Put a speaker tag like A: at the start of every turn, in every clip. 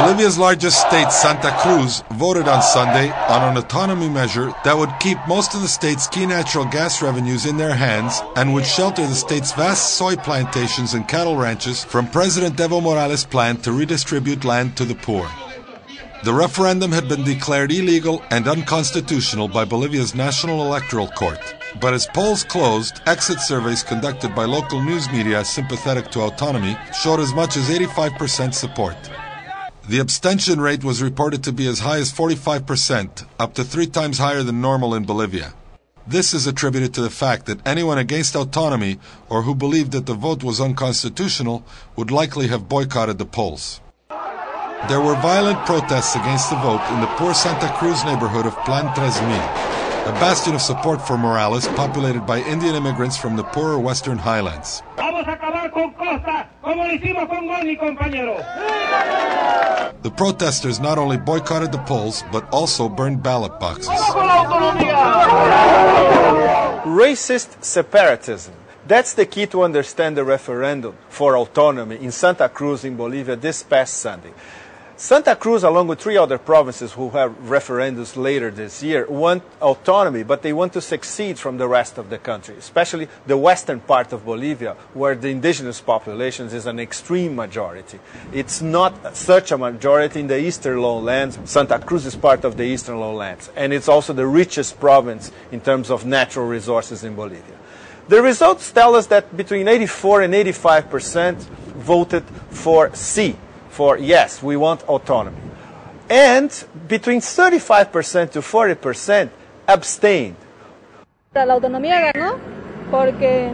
A: Bolivia's largest state, Santa Cruz, voted on Sunday on an autonomy measure that would keep most of the state's key natural gas revenues in their hands and would shelter the state's vast soy plantations and cattle ranches from President Evo Morales' plan to redistribute land to the poor. The referendum had been declared illegal and unconstitutional by Bolivia's National Electoral Court. But as polls closed, exit surveys conducted by local news media sympathetic to autonomy showed as much as 85% support. The abstention rate was reported to be as high as 45%, up to 3 times higher than normal in Bolivia. This is attributed to the fact that anyone against autonomy or who believed that the vote was unconstitutional would likely have boycotted the polls. There were violent protests against the vote in the poor Santa Cruz neighborhood of Plan 3000, a bastion of support for Morales populated by Indian immigrants from the poorer western highlands. The protesters not only boycotted the polls, but also burned ballot boxes.
B: Racist separatism. That's the key to understand the referendum for autonomy in Santa Cruz in Bolivia this past Sunday. Santa Cruz, along with 3 other provinces who have referendums later this year, want autonomy, but they want to succeed from the rest of the country, especially the western part of Bolivia, where the indigenous population is an extreme majority. It's not such a majority in the eastern lowlands. Santa Cruz is part of the eastern lowlands, and it's also the richest province in terms of natural resources in Bolivia. The results tell us that between 84 and 85% voted for C. For yes, we want autonomy. And between 35% to 40% abstained.
C: La autonomía ganó porque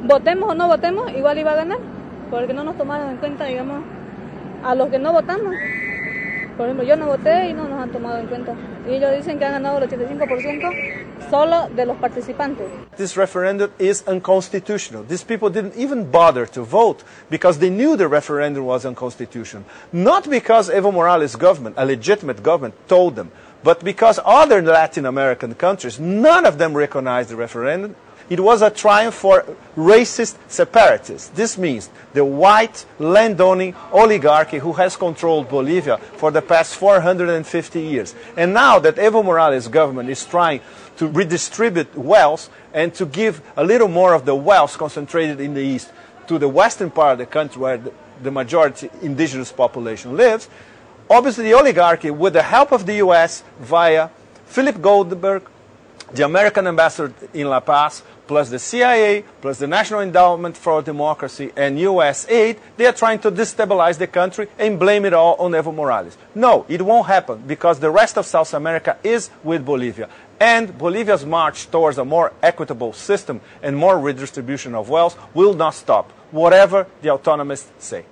C: votemos o no votemos, igual iba a ganar, porque no nos tomaron en cuenta, digamos, a los que no votamos. Por ejemplo, yo no voté y no nos han tomado en cuenta. Y ellos dicen que han ganado el 85% solo de los participantes.
B: This referendum is unconstitutional. These people didn't even bother to vote because they knew the referendum was unconstitutional. Not because Evo Morales' government, a legitimate government, told them, but because other Latin American countries, none of them recognized the referendum. It was a triumph for racist separatists. This means the white landowning oligarchy who has controlled Bolivia for the past 450 years. And now that Evo Morales' government is trying to redistribute wealth and to give a little more of the wealth concentrated in the east to the western part of the country where the majority indigenous population lives, obviously the oligarchy, with the help of the U.S. via Philip Goldberg, the American ambassador in La Paz, plus the CIA, plus the National Endowment for Democracy and U.S. aid, they are trying to destabilize the country and blame it all on Evo Morales. No, it won't happen because the rest of South America is with Bolivia. And Bolivia's march towards a more equitable system and more redistribution of wealth will not stop, whatever the autonomists say.